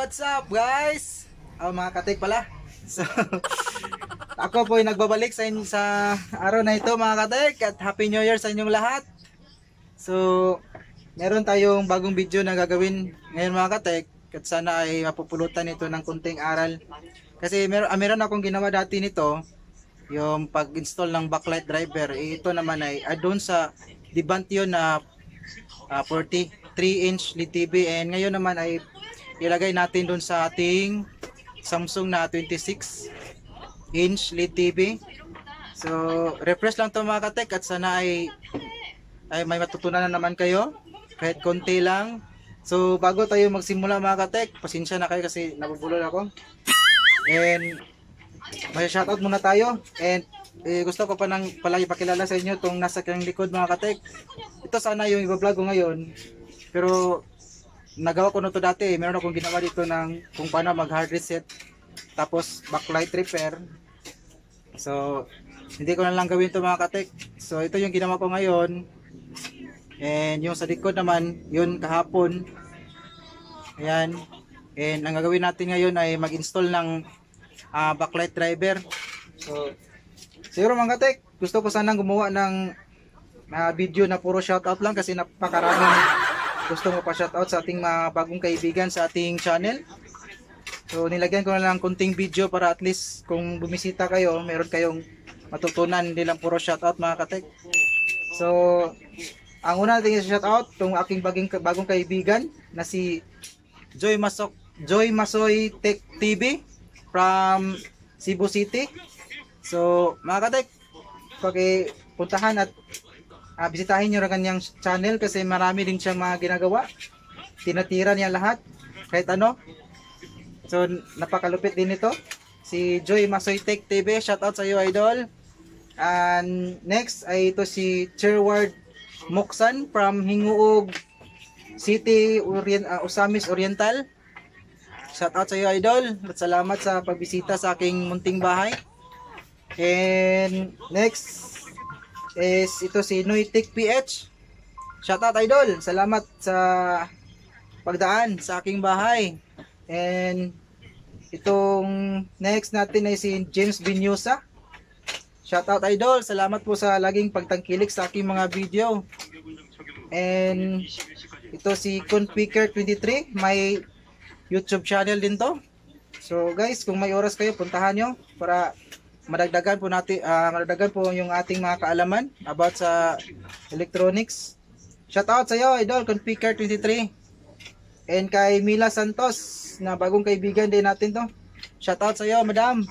what's up guys? Mga katek pala. So, ako po ay nagbabalik sa araw na ito mga katek at Happy New Year sa inyong lahat. So, meron tayong bagong video na gagawin ngayon mga katek at sana ay mapupulutan ito ng kunting aral. Kasi meron akong ginawa dati nito, yung pag-install ng backlight driver. Ito naman ay doon sa Dibantio na 43-inch LED TV, and ngayon naman ay ilagay natin doon sa ating Samsung na 26-inch LED TV. So, refresh lang to mga katek at sana ay may matutunan na naman kayo kahit konti lang. So, bago tayo magsimula mga katek, pasensya na kayo kasi nabubulol ako. And may shoutout muna tayo. And gusto ko pala ipakilala sa inyo itong nasa kanyang likod mga katek. Ito sana yung i-vlog ko ngayon, pero nagawa ko na to dati. Meron akong ginawa dito ng kung paano mag hard reset tapos backlight repair. So hindi ko na lang gawin to mga katek. So ito yung ginawa ko ngayon, and yung sa likod naman yun kahapon. Ayan. And ang gagawin natin ngayon ay mag-install ng backlight driver. So siguro mga katek, gusto ko sanang gumawa ng video na puro shoutout lang kasi napakaraming gusto mo pa shoutout sa ating mga bagong kaibigan sa ating channel. So nilagyan ko na lang kunting video para at least kung bumisita kayo, meron kayong matutunan, hindi lang puro shoutout mga katek. So ang una natin shoutout itong aking bagong kaibigan na si Joy Masoy Tech TV from Cebu City. So mga katek, pakipuntahan at bisitahin nyo rin kanyang channel kasi marami din siyang mga ginagawa. Tinatira niya lahat kahit ano. So napakalupit din ito si Joy Masoy Tech TV. Shoutout sa iyo idol. And next ay ito si Cherward Moksan from Hinguog City, Osamis Oriental. Shoutout sa iyo idol at salamat sa pagbisita sa aking munting bahay. And next is ito si Noitik PH. Shoutout idol, salamat sa pagdaan sa aking bahay. And itong next natin ay si James Binyusa. Shoutout idol, salamat po sa laging pagtangkilik sa aking mga video. And ito si Conpicker 23, may YouTube channel din to. So guys, kung may oras kayo, puntahan nyo para madagdagan po yung ating mga kaalaman about sa electronics. Shoutout sa iyo idol Conpicker 23. And kay Mila Santos na bagong kaibigan din natin to. Shoutout sa iyo madam.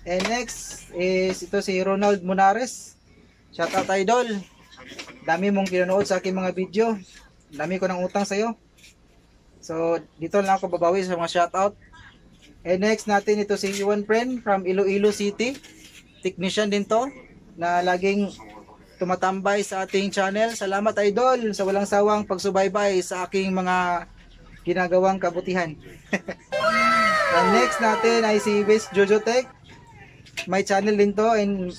And next is ito si Ronald Munares. Shoutout idol. Dami mong pinanood sa aking mga video. Dami ko ng utang sa iyo. So dito lang ako babawi sa mga shoutout. And next natin ito si Iwan Friend from Iloilo City. Technician din to na laging tumatambay sa ating channel. Salamat idol sa walang sawang pagsubaybay sa aking mga ginagawang kabutihan. And next natin ay si West Jojo Tech. May channel din to, and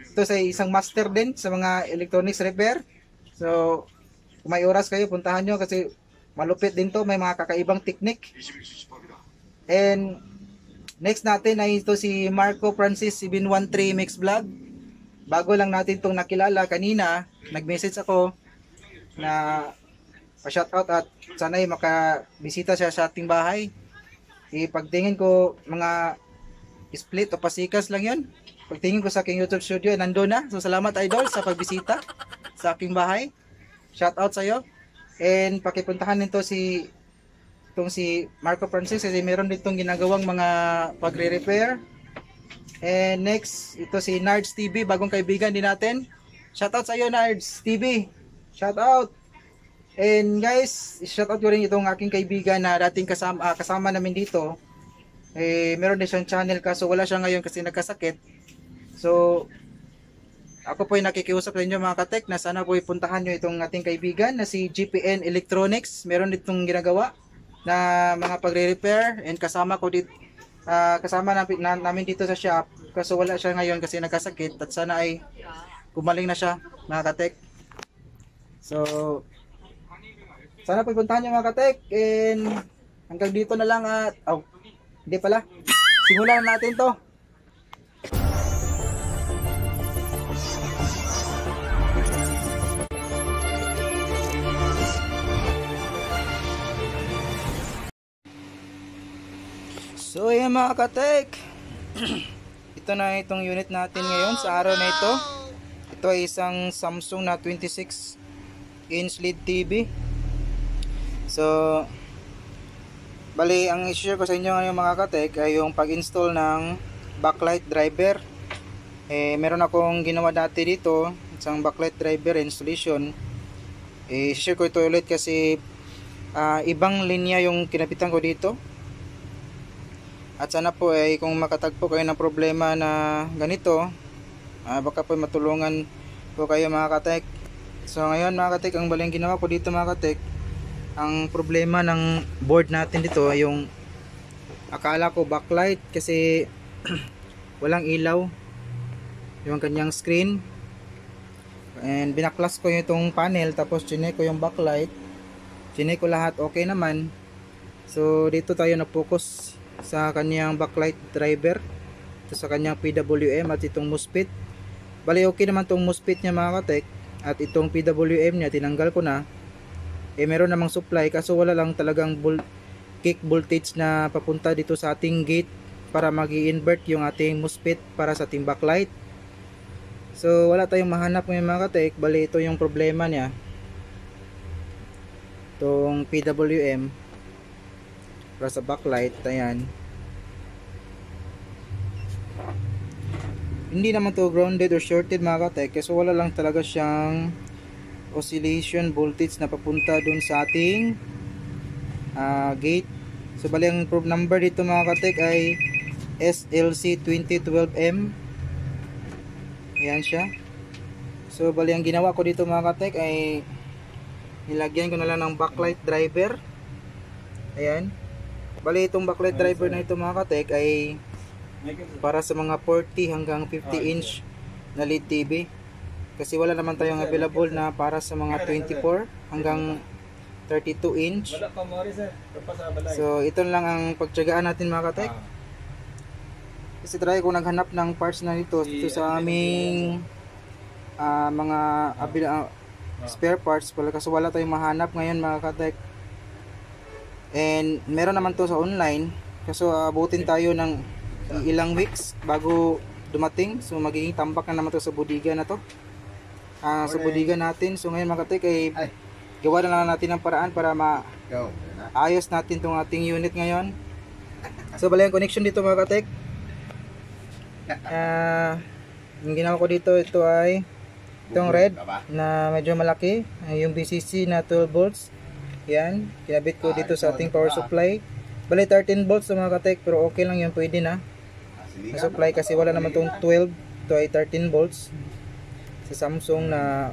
ito sa isang master din sa mga electronics repair. So kung may oras kayo, puntahan nyo kasi malupit din to, may mga kakaibang technique. And next natin ay ito si Marco Francis 713 Mix Vlog. Bago lang natin itong nakilala kanina, nag-message ako na pa-shoutout at sana ay makabisita siya sa ating bahay. Pagtingin ko mga split o pasikas lang yun. Pagtingin ko sa aking YouTube studio, nandun na. So salamat idol sa pagbisita sa aking bahay. Shoutout sa iyo. And pakipuntahan nito si Marco Francis kasi meron ditong ginagawang mga pagre-repair. And next, ito si Nards TV, bagong kaibigan din natin. Shoutout sa iyo Nards TV. Shoutout. And guys, shoutout ko rin itong aking kaibigan na dating kasama namin dito. Meron din siyang channel kaso wala siya ngayon kasi nagkasakit. So ako po ay nakikiusap sa inyo mga katek na sana po ipuntahan nyo itong ating kaibigan na si GPN Electronics. Meron ditong ginagawa na mga pagre-repair, and kasama namin dito sa shop kaso wala siya ngayon kasi nagkasakit at sana ay gumaling na siya mga katek. So sana pupuntahan nyo mga katek, and hanggang dito na lang at hindi pala. Simulan na natin to. So ayan mga katek. Ito na itong unit natin ngayon sa araw na ito. Ito ay isang Samsung na 26 inch LED TV. So bali, ang i-share ko sa inyo ngayon mga katek ay yung pag-install ng backlight driver. Meron akong ginawa dati dito, isang backlight driver installation. I-share ko ito ulit kasi ibang linya yung kinapitan ko dito. At sana po ay kung makatagpo kayo ng problema na ganito, baka po matulungan po kayo mga katek. So ngayon mga katek, ang baling ginawa ko dito mga katek, ang problema ng board natin dito ay yung akala ko backlight kasi walang ilaw yung kanyang screen, and binaklas ko yung itong panel, tapos chinek ko yung backlight, chinek ko lahat, okay naman. So dito tayo na-focus sa kanyang backlight driver, sa kanyang PWM at itong MOSFET. Bali okay naman itong MOSFET niya mga katek, at itong PWM niya tinanggal ko na. Meron namang supply, kaso wala lang talagang kick voltage na papunta dito sa ating gate para mag-i-invert yung ating MOSFET para sa ating backlight. So wala tayong mahanap ngayon mga katek. Bali ito yung problema niya, itong PWM para sa backlight. Ayan, hindi naman to grounded or shorted mga katek, kasi wala lang talaga siyang oscillation voltage na papunta dun sa ating gate. So bali ang probe number dito mga katek ay SLC2012M. Ayan siya. So bali ang ginawa ko dito mga katek ay nilagyan ko na lang ng backlight driver. Ayan. Bali itong backlight driver na ito mga katek ay para sa mga 40 hanggang 50 inch na LED TV. Kasi wala naman tayong available na para sa mga 24 hanggang 32 inch. So ito lang ang pagtiyagaan natin mga katek. Kasi try ko naghanap ng parts na dito sa aming mga spare parts pala, kasi wala tayong mahanap ngayon mga katek. And meron naman to sa online, kaso abutin tayo ng ilang weeks bago dumating. So magiging tambak na naman to sa bodega na to, sa bodega natin. So ngayon mga katek ay gawa na lang natin ng paraan para maayos natin tong ating unit ngayon. So bali ang connection dito mga katek, yung ginawa ko dito, ito ay itong red na medyo malaki, yung BCC na 12 volts. Yan, kinabit ko dito sa ating power supply. Bali 13 volts mga katek, pero okay lang yun, pwede na supply kasi wala naman tong 12. Ito ay 13 volts sa Samsung na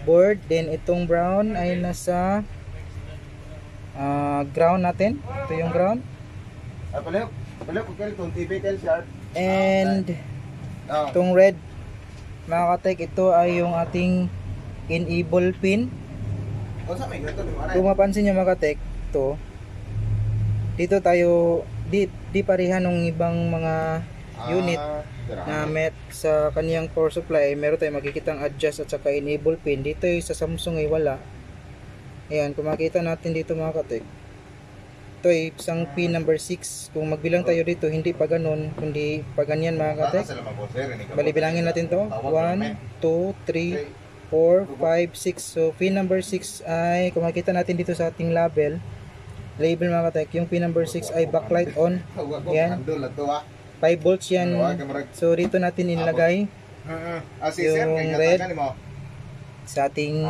board. Then itong brown ay nasa ground natin. Ito yung ground. And itong red mga katek, ito ay yung ating enable pin. Kung mapansin nyo mga katek, dito tayo di pareha nung ibang mga unit na met sa kaniyang power supply. Meron tayong makikitang adjust at saka enable pin. Dito yung sa Samsung ay wala. Ayan, kung makita natin dito mga katek, ito ay isang pin number 6. Kung magbilang tayo dito, hindi pa ganun, kundi pa ganyan mga katek. Bali bilangin natin to, 1, 2, 3, 4, 5, 6. So pin number 6 ay, kung makita natin dito sa ating label mga katek, yung pin number 6 ay backlight on. Yan, 5 volts yan. So dito natin inilagay yung red sa ating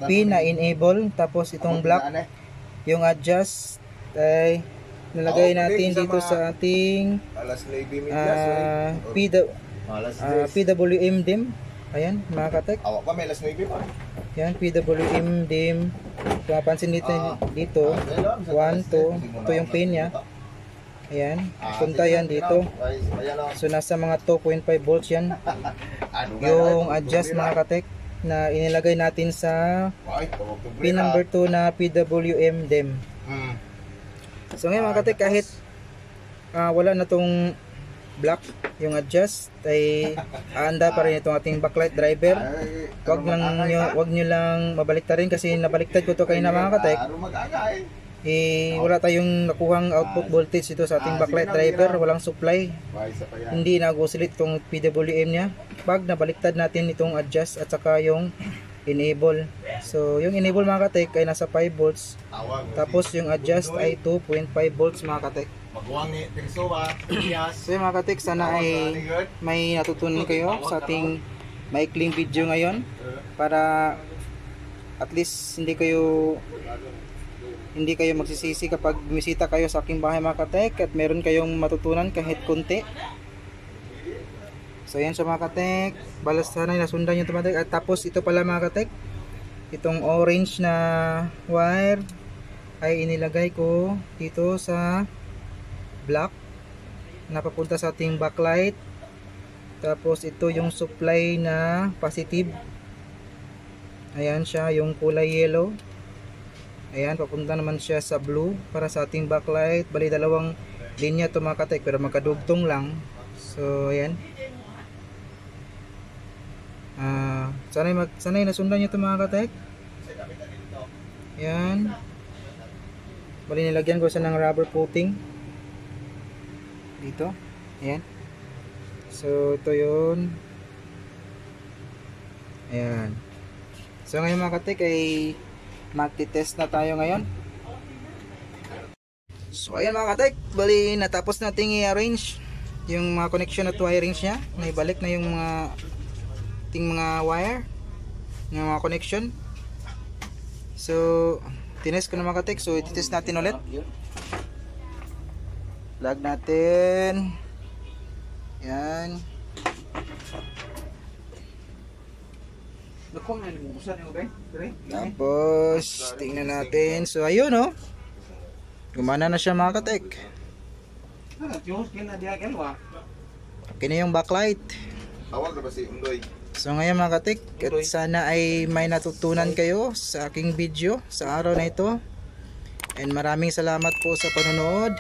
pin na enable. Tapos itong black, yung adjust, ay nilagay natin dito sa ating PWM dim. Ayan mga katek, yan PWM dim. Kung mapansin dito, 1, 2, ito yung pin nya. Ayan, punta yan dito. So nasa mga 2.5 volts yan yung adjust mga katek na inilagay natin sa pin number 2 na PWM dim. So ngayon mga katek, kahit wala na tong black yung adjust, ay aanda pa rin itong ating backlight driver. Wag nyo lang mabaliktarin kasi nabaliktad ko to kayo na mga katek. Wala tayong nakuhang output voltage dito sa ating backlight driver, walang supply, hindi nag-oscillate itong PWM nya pag nabaliktad natin itong adjust at saka yung enable. So yung enable mga katek ay nasa 5 volts, tapos yung adjust ay 2.5 volts mga katek. So yung mga katek, sana ay may natutunan kayo sa ating maikling video ngayon, para at least hindi kayo magsisisi kapag bumisita kayo sa aking bahay mga katek, at meron kayong matutunan kahit konti. So yan siya mga katek, balas sana nasundan yung tumatik. At tapos ito pala mga katek, itong orange na wire ay inilagay ko dito sa black na papunta sa ating backlight. Tapos ito yung supply na positive, ayan siya, yung kulay yellow. Ayan, papunta naman siya sa blue para sa ating backlight. Bali dalawang linya to mga katek, pero magkadugtong lang. So ayan, sanay nasundan nyo to mga katek. Ayan, bali nilagyan ko siya ng rubber coating dito. Ayan, so ito yun. Ayan, so ngayon mga katek ay magti-test na tayo ngayon. So ayan mga katek, bali natapos nating i-arrange yung mga connection at wirings nya. Naibalik na yung mga wire, yung mga connection. So tinest ko na mga katek, so i-test natin ulit. Plug natin. Yan. Tapos tingnan natin. So ayun oh, gumana na siya mga katek. Okay na yung backlight. So ngayon mga katek, at sana ay may natutunan kayo sa aking video sa araw na ito. And maraming salamat po sa panonood.